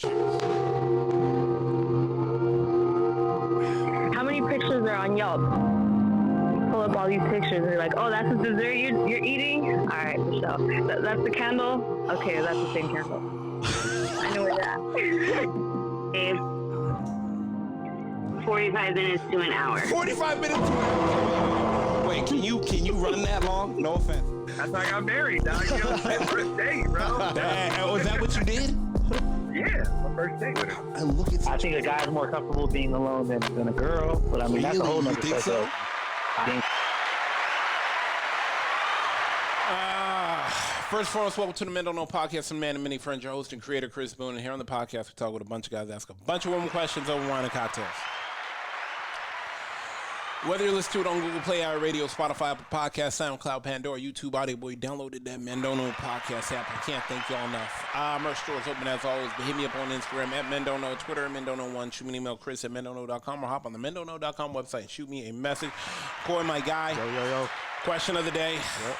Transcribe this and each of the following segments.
How many pictures are on Yelp? Pull up all these pictures and you're like, oh, that's the dessert you're eating? All right, Michelle. That's the candle? Okay, that's the same candle. I know where that. Babe, 45 minutes to an hour. 45 minutes to an hour. Wait, can you run that long? No offense. That's how I got married, dog. You know, first date, bro. Is that what you did? Yeah, my first date with her. And look at I think a guy's more comfortable being alone than a girl, but I mean, that's a whole nother think so? I think. First and foremost, welcome to the Men Don't Know podcast. I'm Man and Many Friends, your host and creator, Chris Boone. And here on the podcast, we talk with a bunch of guys, ask a bunch of women questions over wine and cocktails. Whether you listen to it on Google Play, iRadio, Spotify, Apple Podcasts, SoundCloud, Pandora, YouTube, Audio Boy, downloaded that Men Don't Know podcast app. I can't thank y'all enough. Merch store is open as always, but hit me up on Instagram at Men Don't Know, Twitter at Men Don't Know 1. Shoot me an email, Chris at mendontknow.com, or hop on the mendontknow.com website and shoot me a message. Corey, my guy. Yo. Question of the day. Yep.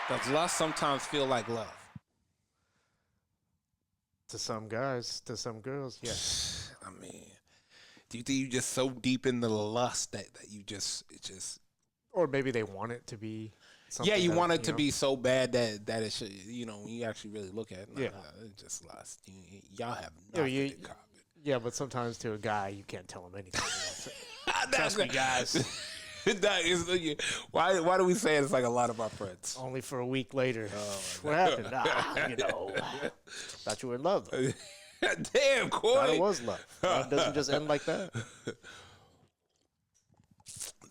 Does lust sometimes feel like love? To some guys, to some girls, yes. I mean, do you think you just so deep in the lust that you just Or maybe they want it to be something. Yeah, you want it to be so bad that it should, when you actually really look at it, it's just lust. Y'all have nothing in common. Yeah, but sometimes to a guy, you can't tell him anything. Trust me, guys. Why do we say it's like a lot of our friends? Only for a week later. What happened? Thought you were in love. Though. Damn, Corey. Thought it was love. Love doesn't just end like that.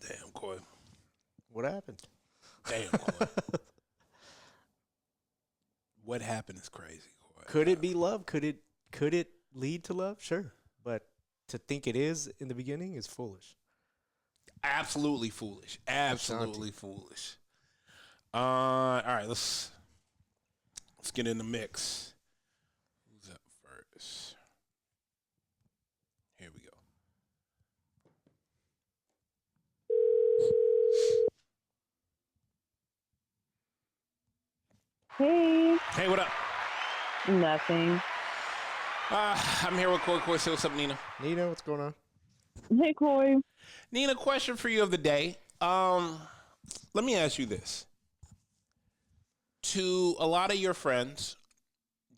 Damn, Corey. What happened? Damn, Corey. What happened is crazy, Corey. Could it be love? Could it lead to love? Sure. But to think it is in the beginning is foolish. Absolutely foolish. Absolutely foolish. All right, let's get in the mix. Who's up first? Here we go. Hey. Hey, what up? Nothing. I'm here with Corey. Corey, say what's up, Nina. Nina, what's going on? Hey, Corey. Nina, question for you of the day. Let me ask you this. To a lot of your friends,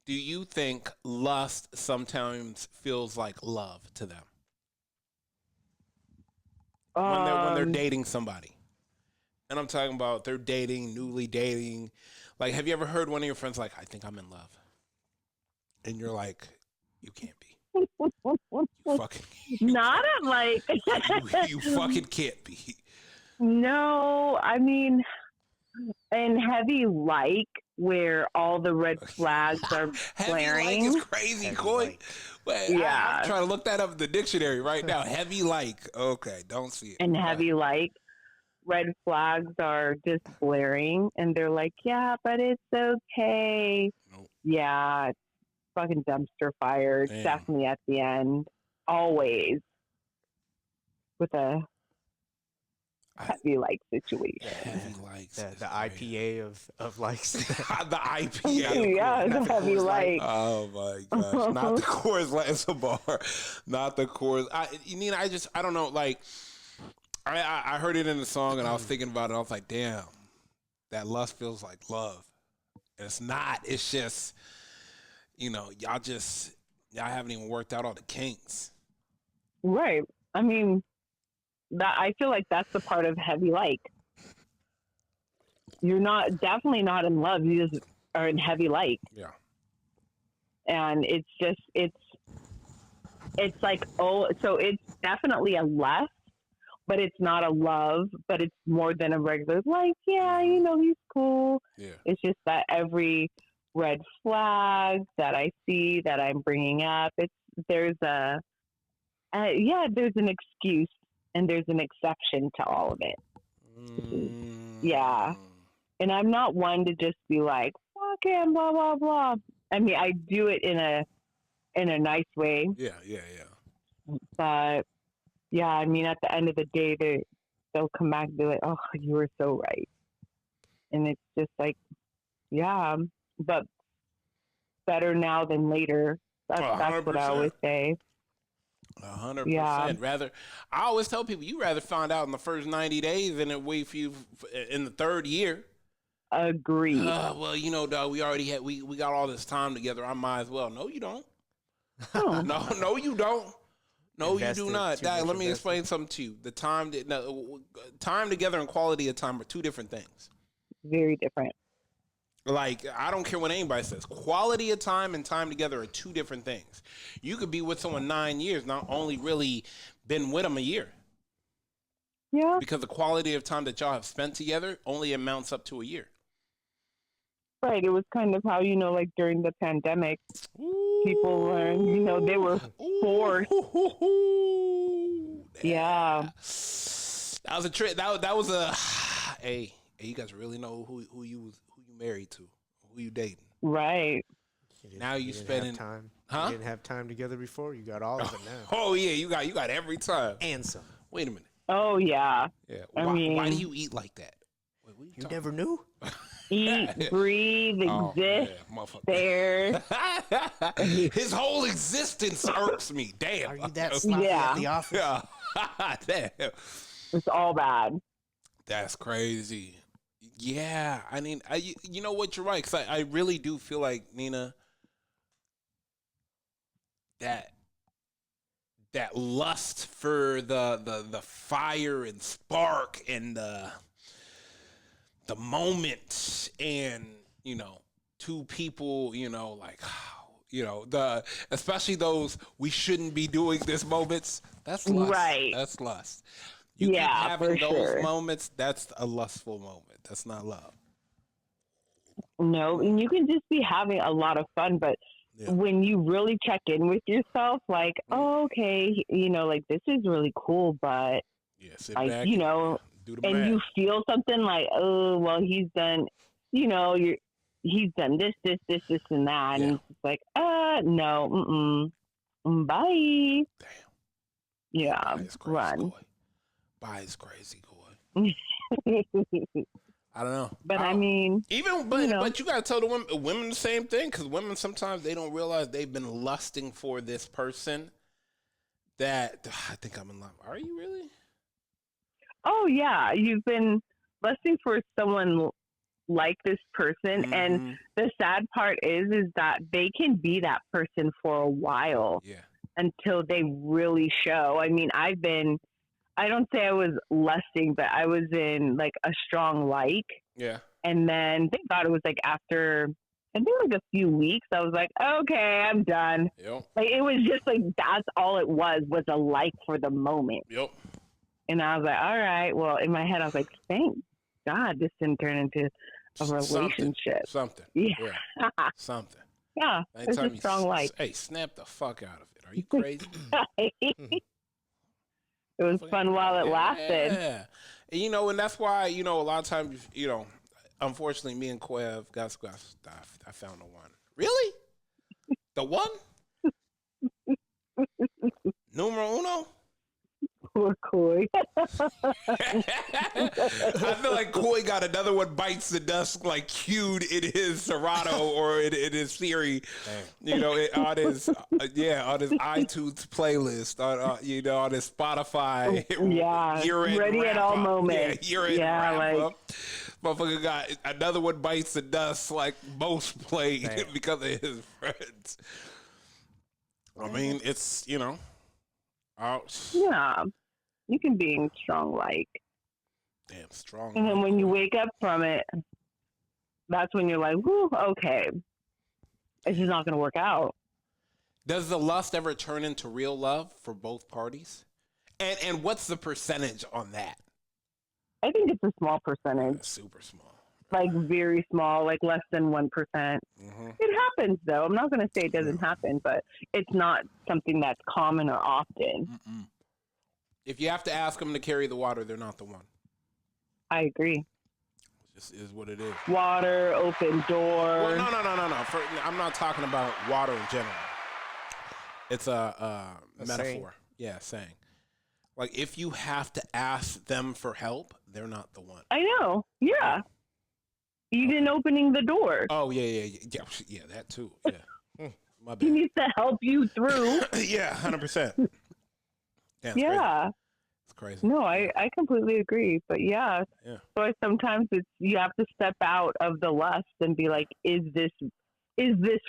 do you think lust sometimes feels like love to them? When they're dating somebody. And I'm talking about they're dating, newly dating. Like, have you ever heard one of your friends like, I think I'm in love? And you're like, you can't be. You fucking Not at like you fucking can't be. No, I mean, and heavy like where all the red flags are flaring. Heavy like is crazy, Coy. Yeah, I'm trying to look that up in the dictionary right now. Heavy like, okay, don't see it. And heavy like, red flags are just blaring, and they're like, yeah, but it's okay. Nope. Yeah, it's fucking dumpster fire. Damn. Definitely at the end, always with a heavy like situation. Heavy likes. The IPA of likes. The IPA. Yeah, the heavy like. Oh my gosh! Not the Coors Light. It's a bar. Not the Coors. Nina, I don't know. Like, I heard it in the song and I was thinking about it. I was like, damn, that lust feels like love. And it's not. It's just, y'all haven't even worked out all the kinks. Right. I mean, I feel like that's the part of heavy like. You're definitely not in love. You just are in heavy like. Yeah. And it's like, so it's definitely a lust, but it's not a love, but it's more than a regular, like, yeah, he's cool. Yeah. It's just that every red flag that I see that I'm bringing up, there's an excuse and there's an exception to all of it. Yeah. And I'm not one to just be like, okay, blah, blah, blah. I mean, I do it in a nice way. Yeah. But yeah, I mean, at the end of the day, they'll come back and be like, oh, you were so right. And it's just like, yeah, but better now than later That's what I 100%. always say. 100%. Yeah. Rather, I always tell people you rather find out in the first 90 days than it wait for you in the third year. Agreed. Well, you know, dog, we already had we got all this time together. I might as well. No, you don't. Oh. No, you don't. No, Invested, you do not. too Dad, much let me invested. explain something to you. The time, time together and quality of time are two different things. Very different. Like, I don't care what anybody says. Quality of time and time together are two different things. You could be with someone 9 years, not only really been with them a year. Yeah. Because the quality of time that y'all have spent together only amounts up to a year. Right. It was kind of how, like during the pandemic, people learned, they were forced. Yeah. That was a trick. That was a. Hey, you guys really know who you married to, who you dating. Right. Now you didn't spending have time. Huh? You didn't have time together before. You got all of it now, Oh yeah, you got every time. and some. Wait a minute. Oh, yeah. Yeah. I Why mean- do you eat like that? Wait, what You never knew. Eat, breathe, Oh, exist, yeah, motherfucker. there. His whole existence irks me. Damn. Are you that sloppy Yeah. at the office? Yeah. Damn. It's all bad. That's crazy. Yeah, I mean, you know what? You're right. Cause I really do feel like, Nina, that lust for the fire and spark and the moment, and two people, like, especially those we shouldn't be doing this moments. That's lust. Right. That's lust. You Yeah, keep having for those sure. moments. That's a lustful moment. That's not love. No, and you can just be having a lot of fun, but Yeah. when you really check in with yourself, like, oh, okay, like this is really cool, but Yeah, sit like, back. Do the and math. you feel something like, oh, well, he's done, he's done this, and that, Yeah. and it's just like, no, bye. Damn. Yeah, Bye is crazy, run. Goy. Bye is crazy, Goy. I don't know. But I mean, But you gotta tell the women the same thing, because women sometimes they don't realize they've been lusting for this person. That I think I'm in love. Are you really? oh yeah, you've been lusting for someone like this person, and Mhm. the sad part is that they can be that person for a while Yeah. until they really show. I mean, I don't say I was lusting, but I was in like a strong like, Yeah. and then thank God it was like after I think like a few weeks, I was like, okay, I'm done. Yep. Like it was just like that's all it was a like for the moment. Yep. And I was like, all right. Well, in my head, I was like, thank God this didn't turn into a relationship. Something. Yeah. Yeah. Something. Yeah. It's Anytime a strong like. Hey, snap the fuck out of it. Are you crazy? It was fun while it lasted. Yeah. And, and that's why, a lot of times, unfortunately, me and Koi have got stuff. I found the one. Really? The one? Numero uno? Poor Coy. I feel like Koi got another one bites the dust like cued in his Serato or in his Siri, on his iTunes playlist, on his Spotify. Yeah, year-end ready at all wrap-up. moments. Yeah, year-end Yeah, wrap-up. Motherfucker got another one bites the dust like most played Damn. because of his friends. I mean, it's, Yeah. You can be in strong like. damn strong. And then when you wake up from it, that's when you're like, whoo, okay. This is not going to work out. Does the lust ever turn into real love for both parties? And what's the percentage on that? I think it's a small percentage. Super small. Like very small, like less than 1%. Mm-hmm. It happens though. I'm not going to say it doesn't happen, but it's not something that's common or often. Mm-mm. If you have to ask them to carry the water, they're not the one. I agree. It just is what it is. Water, open door. Well, no. I'm not talking about water in general. It's a metaphor. saying. Yeah, saying. Like, if you have to ask them for help, they're not the one. I know. Yeah. Even opening the door. Oh, yeah, that too. Yeah. My He bad. needs to help you through. Yeah, 100%. Yeah, Yeah. it's crazy. No, I completely agree. But yeah. Yeah. So sometimes it's you have to step out of the lust and be like, is this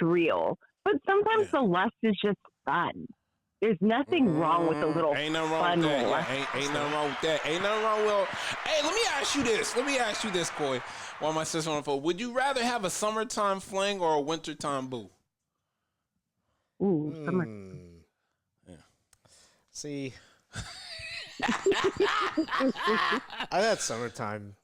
real? But sometimes the lust is just fun. There's nothing wrong with a little Ain't nothing wrong fun with that. lust. Yeah, ain't nothing wrong with that. Ain't nothing wrong with. Hey, let me ask you this, Coy. While my sister on the phone, would you rather have a summertime fling or a wintertime boo? Ooh, summer. Yeah. See, I had summertime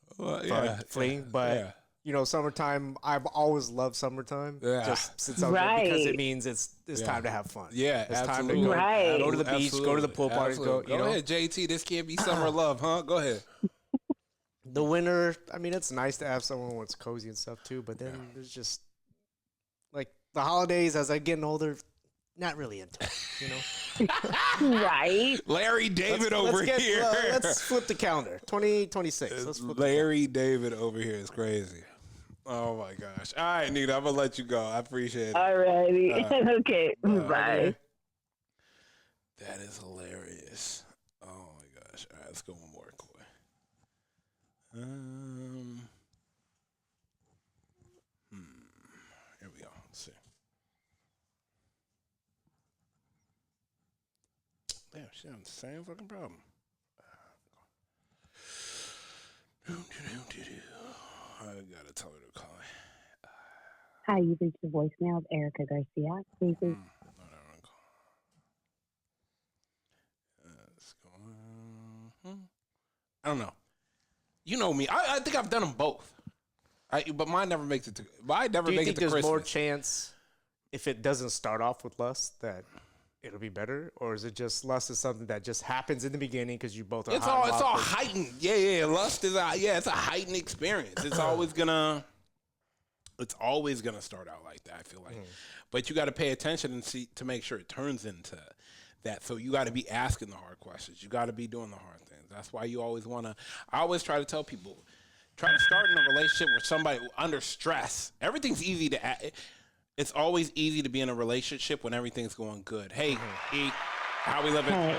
fling, but you know, summertime. I've always loved summertime. Yeah. Just since I was because it Right. means it's time to have fun. Yeah, it's time to absolutely. go, Right. go to the beach, go to the pool parties. Go, Absolutely. Go ahead, JT. This can't be summer love, huh? Go ahead. The winter. I mean, it's nice to have someone when it's cozy and stuff too. But then there's just like the holidays. As I'm getting older, not really into it. You know. Right. Larry David over here. Let's flip the calendar. 2026. Let's flip Larry David over here is crazy. Oh my gosh. All right, Nita, I'm gonna let you go. I appreciate it. Alrighty. Okay. Bye. That is hilarious. Oh my gosh. All right, let's go one more, Coy. Here we go. Let's see. Damn, she having the same fucking problem. I gotta tell her to call me. Hi, you've reached the voicemail of Erica Garcia. Please leave. I don't know. You know me. I think I've done them both. But mine never makes it to. But I never Do you make think it to there's Christmas. more chance if it doesn't start off with lust that it'll be better, or is it just lust is something that just happens in the beginning because you both are? It's all heightened. Yeah. Lust is it's a heightened experience. It's always gonna start out like that. I feel like, but you got to pay attention and see to make sure it turns into that. So you got to be asking the hard questions. You got to be doing the hard things. That's why you always want to. I always try to tell people, try to start in a relationship with somebody under stress. Everything's easy to. It's always easy to be in a relationship when everything's going good. Hey, E, how we living? Hey.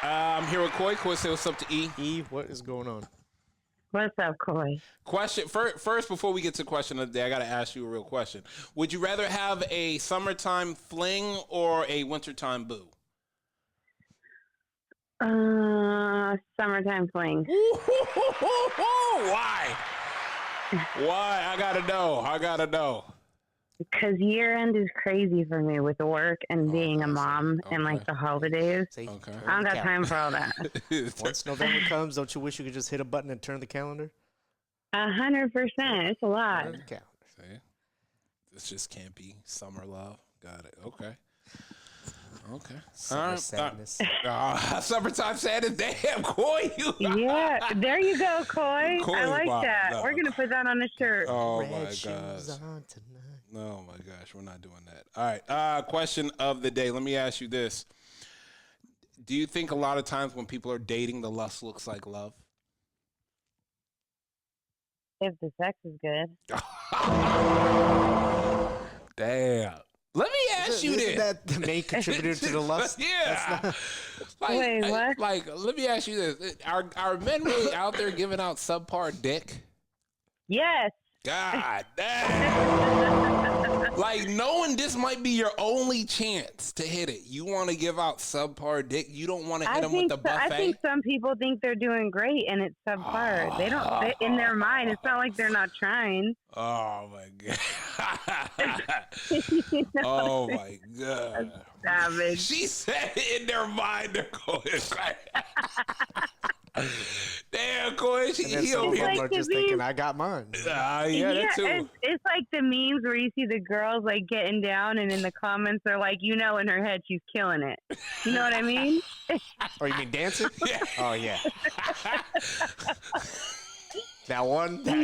I'm here with Coy. Coy, say what's up to E. E, what is going on? What's up, Coy? Question first, before we get to the question of the day, I got to ask you a real question. Would you rather have a summertime fling or a wintertime boo? Summertime fling. Why? Why? I gotta know. Because year end is crazy for me with work and being a mom and like the holidays. See, Okay. I don't got time for all that. Once November comes, don't you wish you could just hit a button and turn the calendar? 100%. It's a lot. Turn the calendar. See? This just can't be summer love. Got it. Okay. Summer sadness. Summertime sadness. Damn, Coy. Yeah, there you go, Coy. Coy, I like wow. that. No. We're going to put that on a shirt. Oh Red my shoes gosh. on tonight. Oh my gosh, we're not doing that. All right. Question of the day. Let me ask you this. Do you think a lot of times when people are dating, the lust looks like love? If the sex is good. Damn. Let me ask you Isn't this. that the main contributor to the lust? Yeah. Wait, what? Let me ask you this. Are men really out there giving out subpar dick? Yes. God damn. Like, knowing this might be your only chance to hit it. You want to give out subpar dick. You don't want to hit them with the buffet. I think some people think they're doing great and it's subpar. They don't, in their mind, it's not like they're not trying. Oh, my God. You know? Oh, my God. Savage. She said in their mind they're going damn, Coy, she And then he some over people here. are just thinking, I got mine. Yeah, that too. It's like the memes where you see the girls like getting down and in the comments they're like, in her head she's killing it. You know what I mean? Oh, you mean dancing? Yeah. Oh, yeah. That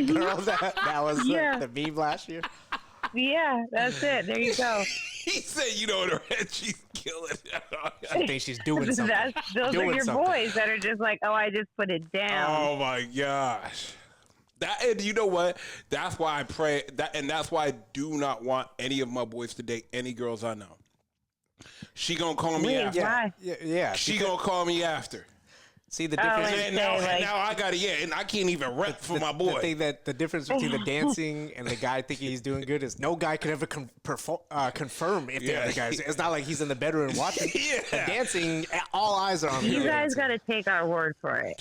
girl, that was Yeah. the meme last year. Yeah, that's it. There you go. He said, in her head, she's killing it. I think she's doing something. Those Doing are your something. boys that are just like, oh, I just put it down. Oh, my gosh. That, and you know what? That's why I pray that, and that's why I do not want any of my boys to date any girls I know. She gonna call me after. Why? Yeah. She gonna call me after. See the difference. and And say, now, like- now I gotta and I can't even rep for my boy. The thing that the difference between the dancing and the guy thinking he's doing good is no guy could ever confirm if the Yeah. other guys. It's not like he's in the bedroom watching. Yeah. The dancing, all eyes are on the You other guys dancer. got to take our word for it.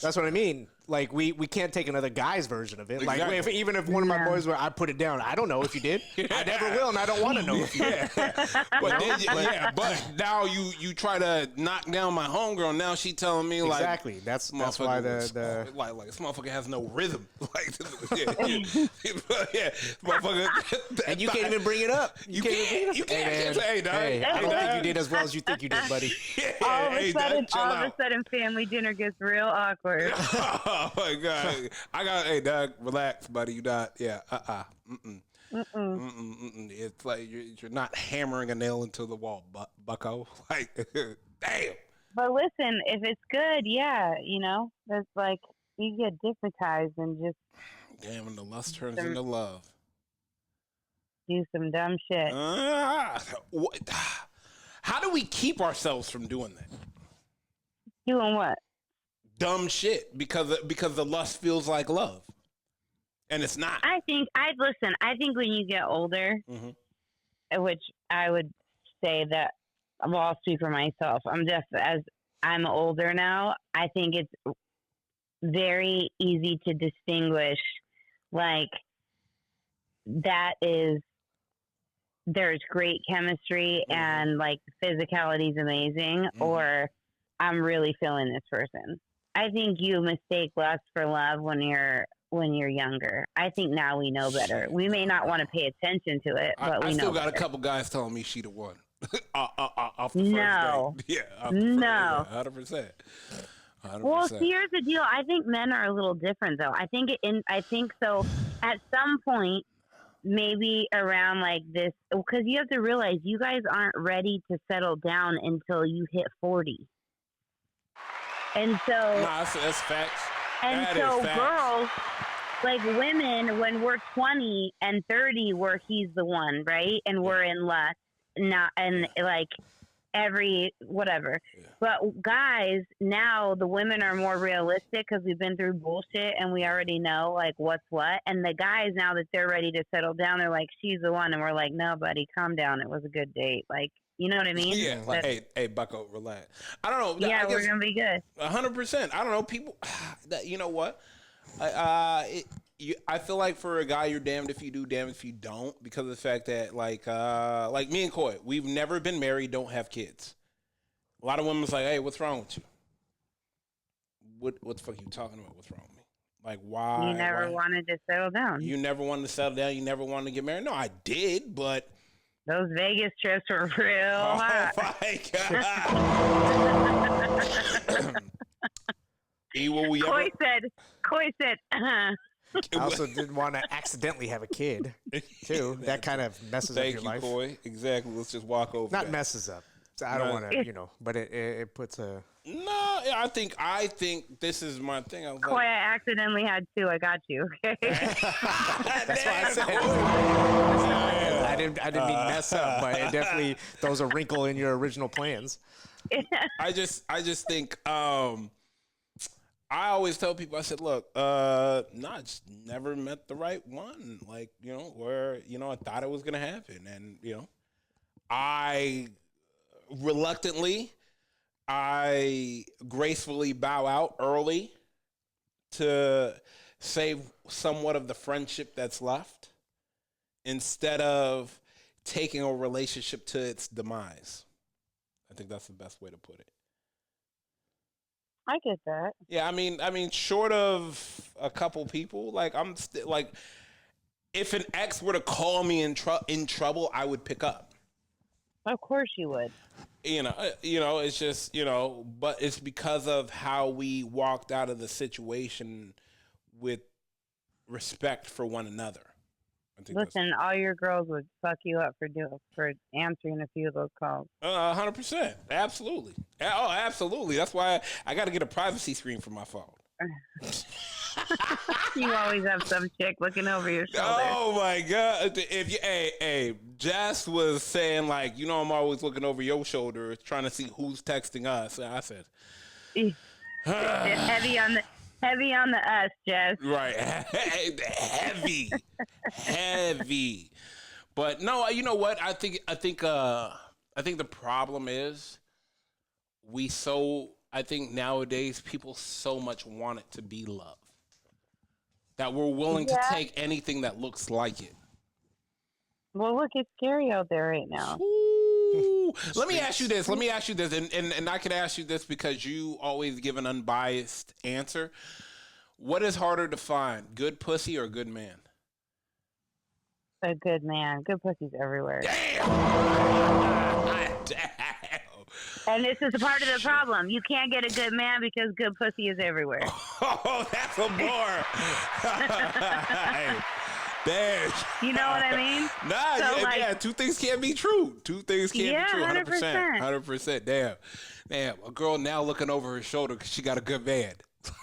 That's what I mean. Like we can't take another guy's version of it. Like Exactly. even if one of my boys were, I put it down. I don't know if you did. I never will, and I don't want to know if you did. But now you try to knock down my homegirl. Now she telling me like Exactly. That's why the like this motherfucker has no rhythm. Like yeah, motherfucker. and you can't even bring it up. You can't say, hey, dog. Hey, I don't think you did as well as you think you did, buddy. All of Hey, a dog, sudden, chill all of out. a sudden, family dinner gets real awkward. Oh my god! Hey, Doug, relax, buddy. You not, It's like you're not hammering a nail into the wall, bucko. Like, damn. But listen, if it's good, yeah, that's like you get differentized and just Damn, and the lust turns into love. do some dumb shit. How do we keep ourselves from doing that? Doing what? Dumb shit because the lust feels like love, and it's not. I think when you get older, which I would say that, well, I'll speak for myself. As I'm older now, I think it's very easy to distinguish, like, there's great chemistry and like physicality is amazing, or I'm really feeling this person. I think you mistake lust for love when you're younger. I think now we know better. We may not want to pay attention to it, but I we know still got better. a couple guys telling me she the one. Off the No. first date. Yeah. No. 100%. Well, see, here's the deal. I think men are a little different, though. I think so. At some point, maybe around like this, because you have to realize you guys aren't ready to settle down until you hit 40. And so, that's facts. and That so is facts. girls, like women, when we're 20 and 30, where he's the one, right? And we're in lust, not, and like every whatever. But guys, now the women are more realistic because we've been through bullshit and we already know like what's what. And the guys, now that they're ready to settle down, they're like, she's the one. And we're like, no, buddy, calm down. It was a good date. Like, you know what I mean? Yeah, like, hey, Bucko, relax. I don't know. Yeah, we're gonna be good. 100%. I don't know. People, you know what? I feel like for a guy, you're damned if you do, damned if you don't, because of the fact that, like me and Coy, we've never been married, don't have kids. A lot of women's like, hey, what's wrong with you? What the fuck are you talking about? What's wrong with me? Like, why? You never why? wanted to settle down. You never wanted to settle down. You never wanted to get married. No, I did, but Those Vegas trips were real oh hot. my god. Will we Coy ever? said, I also didn't want to accidentally have a kid, too. That kind of messes up Thank your you, life. Coy. Exactly. Let's just walk over. Not that. messes up. So I don't want to, but it puts a. No, yeah, I think this is my thing. I was Coy, like, I accidentally had two. I got you. Okay. That's why I said. I didn't mean mess up, but it definitely throws a wrinkle in your original plans. I just think I always tell people, I said, look, I just never met the right one. Like, where, I thought it was gonna happen. And, I reluctantly, I gracefully bow out early to save somewhat of the friendship that's left instead of taking a relationship to its demise. I think that's the best way to put it. I get that. Yeah, I mean, short of a couple people, like I'm like, if an ex were to call me in trouble, I would pick up. Of course you would. It's just, but it's because of how we walked out of the situation with respect for one another. I think Listen, all your girls would fuck you up for answering a few of those calls. 100%, absolutely. Oh, absolutely. That's why I got to get a privacy screen for my phone. You always have some chick looking over your shoulder. Oh my God! If you, hey, Jess was saying like, I'm always looking over your shoulder, trying to see who's texting us. And I said, heavy on the us, Jess. right, heavy. But no, you know what? I think the problem is I think nowadays people so much want it to be love that we're willing to take anything that looks like it. Well, look, it's scary out there right now. Ooh. Let me ask you this, and I can ask you this because you always give an unbiased answer. What is harder to find, good pussy or good man? A good man. Good pussy's everywhere. Damn. And this is a part of the problem. You can't get a good man because good pussy is everywhere. Oh, that's a bar. Damn. You know what I mean? Nah, So, yeah, two things can't be true. Two things can't be true. 100%. 100%. Damn. A girl now looking over her shoulder because she got a good man.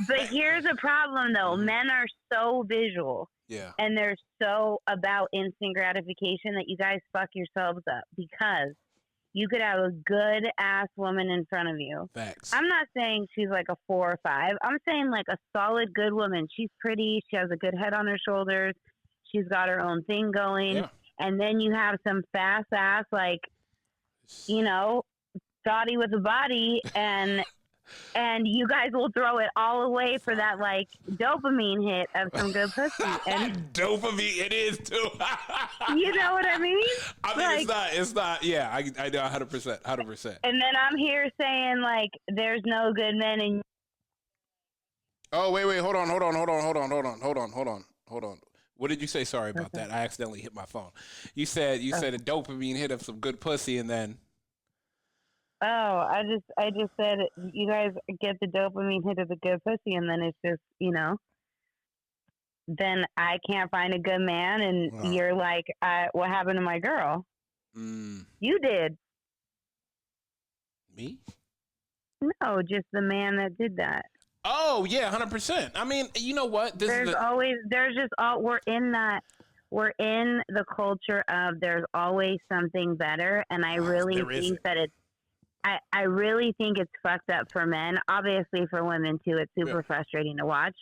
But here's a problem, though. Men are so visual. Yeah. And they're so about instant gratification that you guys fuck yourselves up because you could have a good ass woman in front of you. Facts. I'm not saying she's like a 4 or 5. I'm saying like a solid good woman. She's pretty. She has a good head on her shoulders. She's got her own thing going. Yeah. And then you have some fast ass, like, thotty with a body and you guys will throw it all away for that like dopamine hit of some good pussy. And dopamine, it is too. You know what I mean? I mean, it's not. Yeah, I know 100%. And then I'm here saying like, there's no good men in. Oh wait, hold on. What did you say? Sorry about that. I accidentally hit my phone. You said a dopamine hit of some good pussy, and then. Oh, I just said you guys get the dopamine hit of the good pussy, and then it's just, then I can't find a good man, and you're like, what happened to my girl? You did. Me? No, just the man that did that. Oh yeah, 100%. I mean, you know what? We're in the culture of there's always something better, and I really think that it's. I really think it's fucked up for men. Obviously, for women too, it's super frustrating to watch.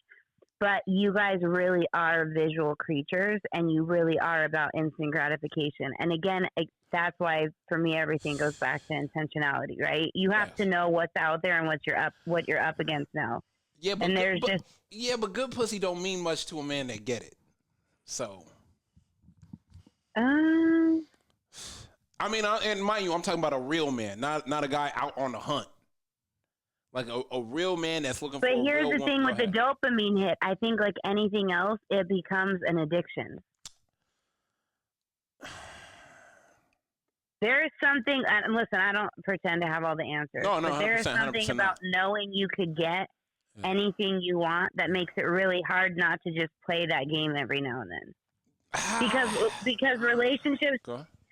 But you guys really are visual creatures, and you really are about instant gratification. And again, that's why for me everything goes back to intentionality, right? You have to know what's out there and what you're up against now. Yeah, but but good pussy don't mean much to a man that get it. So. I mean, and mind you, I'm talking about a real man, not a guy out on the hunt. Like a real man that's looking for a real woman. But here's the thing with the dopamine hit. I think like anything else, it becomes an addiction. There is something, and listen, I don't pretend to have all the answers. No, but there is something about knowing you could get anything you want that makes it really hard not to just play that game every now and then. Because relationships...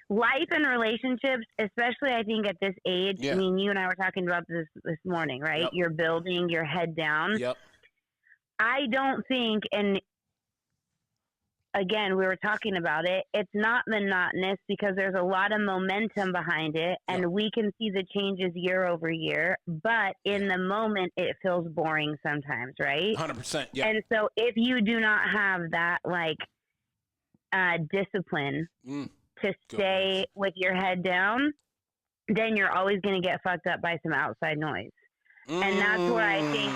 Life and relationships, especially I think at this age, I mean, you and I were talking about this morning, right? Yep. You're building your head down. Yep. I don't think, and again, we were talking about it, it's not monotonous because there's a lot of momentum behind it, and we can see the changes year over year, but in the moment, it feels boring sometimes, right? 100%, yeah. And so if you do not have that, like, discipline to stay with your head down, then you're always going to get fucked up by some outside noise. And that's where I think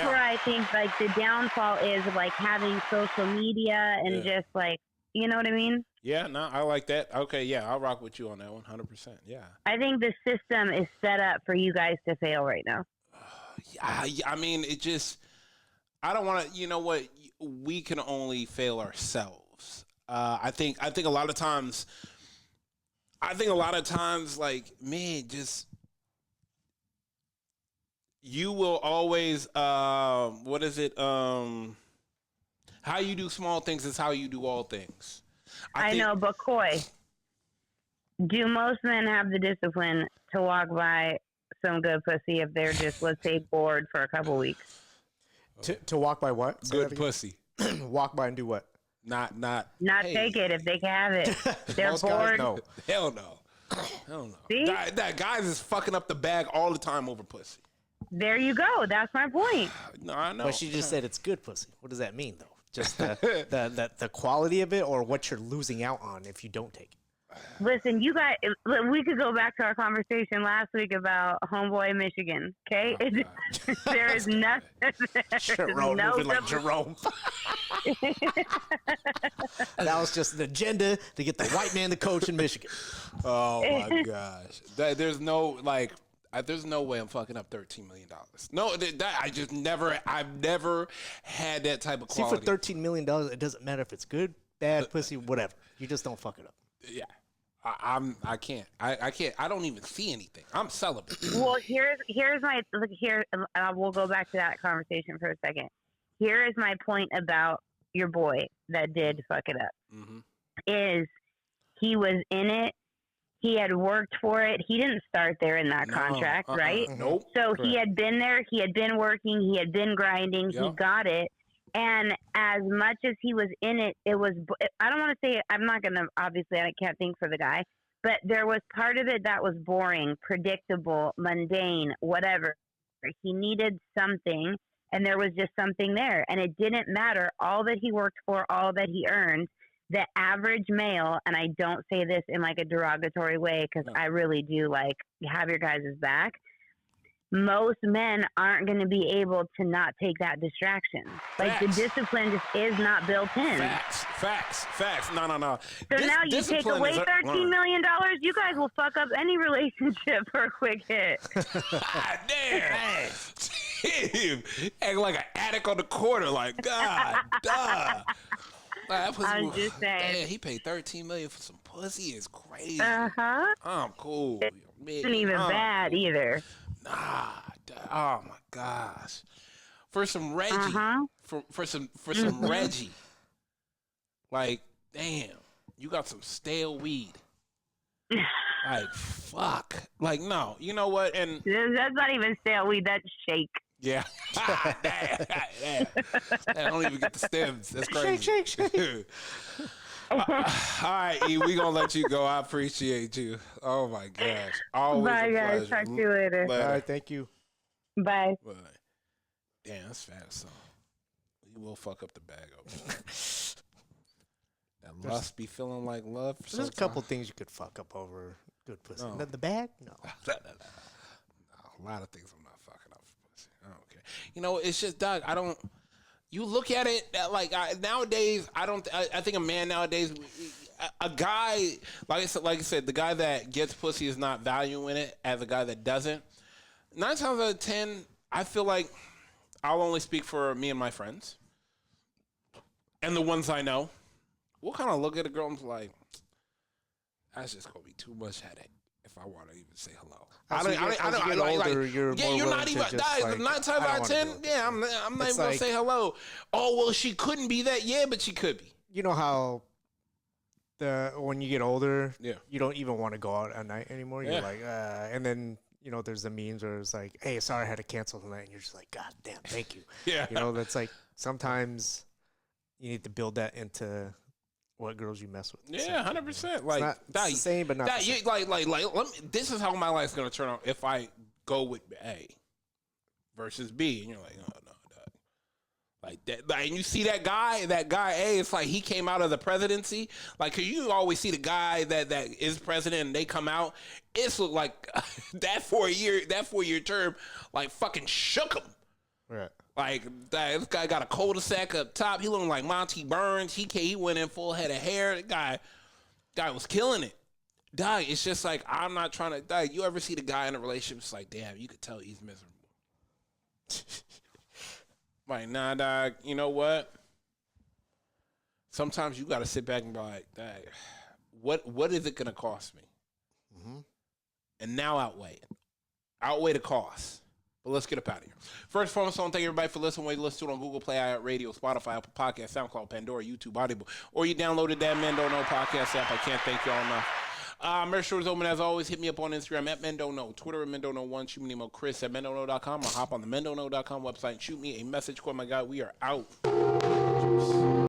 where I think like the downfall is of like having social media and just like, you know what I mean? Yeah, no, I like that. Okay, yeah, I'll rock with you on that one, 100%. Yeah. I think the system is set up for you guys to fail right now. I mean, it just, I don't want to, you know what? We can only fail ourselves. I think a lot of times, like, man, just, you will always, what is it? How you do small things is how you do all things. I know, but Coy, do most men have the discipline to walk by some good pussy if they're just, let's say, bored for a couple weeks? To walk by what? Say Good that pussy. again? Walk by and do what? Not. Hey, take it if they can have it. They're Most bored. guys no. Hell no. Hell no. See? That guys is fucking up the bag all the time over pussy. There you go. That's my point. No, I know. But she just said it's good pussy. What does that mean though? Just the quality of it, or what you're losing out on if you don't take it? Listen, you guys, we could go back to our conversation last week about Homeboy in Michigan, okay? There is nothing. Jerome no moving like Jerome. That was just an agenda to get the white man to coach in Michigan. Oh my gosh. There's no like. There's no way I'm fucking up $13 million. No, I've never had that type of See, quality. for $13 million, it doesn't matter if it's good, bad, pussy, whatever. You just don't fuck it up. Yeah. I can't. I can't. I don't even see anything. I'm celibate. Well, here's my look here. We'll go back to that conversation for a second. Here is my point about your boy that did fuck it up. Mm-hmm. Is he was in it. He had worked for it. He didn't start there in that contract, right? Nope. So Correct. he had been there. He had been working. He had been grinding. Yep. He got it. And as much as he was in it, it was, I don't want to say, I'm not going to, obviously, I can't think for the guy, but there was part of it that was boring, predictable, mundane, whatever. He needed something, and there was just something there. And it didn't matter all that he worked for, all that he earned. The average male, and I don't say this in like a derogatory way because I really do like have your guys' back. Most men aren't going to be able to not take that distraction. Like the discipline just is not built in. Facts. No. So now you take away $13 million, you guys will fuck up any relationship for a quick hit. God damn. Damn. Acting like an addict on the corner. Like, God, duh. I'm just saying. Damn, he paid $13 million for some pussy. Is crazy. Uh-huh. I'm cool. It isn't even bad either. Nah. Oh my gosh. For some Reggie. For some Reggie. Like, damn. You got some stale weed. Like, fuck. Like, no. You know what? And that's not even stale weed. That's shake. yeah. Damn. I don't even get the stems. That's crazy. Shake. All right, E, we gonna let you go. I appreciate you. Oh my gosh. Always Bye, a guys. pleasure. Talk to you later. All right, thank you. Bye. Bye. Damn, that's fast. So you will fuck up the bag over. That lust be feeling like love. There's a couple things you could fuck up over good pussy. No. The bag? No. No, a lot of things I'm not fucking up for pussy. I don't care. You know, it's just, dog, I don't. You look at it like nowadays. I think a man nowadays, a guy like I said, the guy that gets pussy is not valuing it as a guy that doesn't. 9 times out of 10, I feel like I'll only speak for me and my friends and the ones I know. We'll kind of look at a girl and be like, that's just gonna be too much headache if I want to even say hello. You're not even. 9 times out of 10, I'm not even gonna say hello. Oh well, she couldn't be that. Yeah, but she could be. You know how when you get older, Yeah. you don't even want to go out at night anymore. You're like, and then there's the memes where it's like, hey, sorry, I had to cancel tonight, and you're just like, God damn, thank you. Yeah. That's like sometimes you need to build that into what girls you mess with. Yeah, 100%. Like it's the same, but not the same. This is how my life's gonna turn out if I go with A versus B, and you're like, oh no, dog. Like that. Like, and you see that guy A. It's like he came out of the presidency. Like, 'cause you always see the guy that is president, and they come out. It's look like that 4-year term, like fucking shook him. Right. Like, this guy got a cul-de-sac up top. He looking like Monty Burns. He went in full head of hair. The guy was killing it. Dog, it's just like, I'm not trying to, dog, you ever see the guy in a relationship? It's like, damn, you could tell he's miserable. Like, nah, dog, you know what? Sometimes you got to sit back and be like, dog, what is it going to cost me? Mm-hmm. And now outweigh the cost. But let's get up out of here. First, foremost, I want to thank everybody for listening. Whether you listen to it on Google Play, iHeartRadio, Spotify, Apple Podcasts, SoundCloud, Pandora, YouTube, Audible, or you downloaded that Man Don't Know podcast app. I can't thank y'all enough. Merch store is open as always. Hit me up on Instagram at Mendono, Twitter at Mendono1. Shoot me an email, Chris at Mendono.com, or hop on the Mendono.com website and shoot me a message. Quote my God, we are out. Cheers.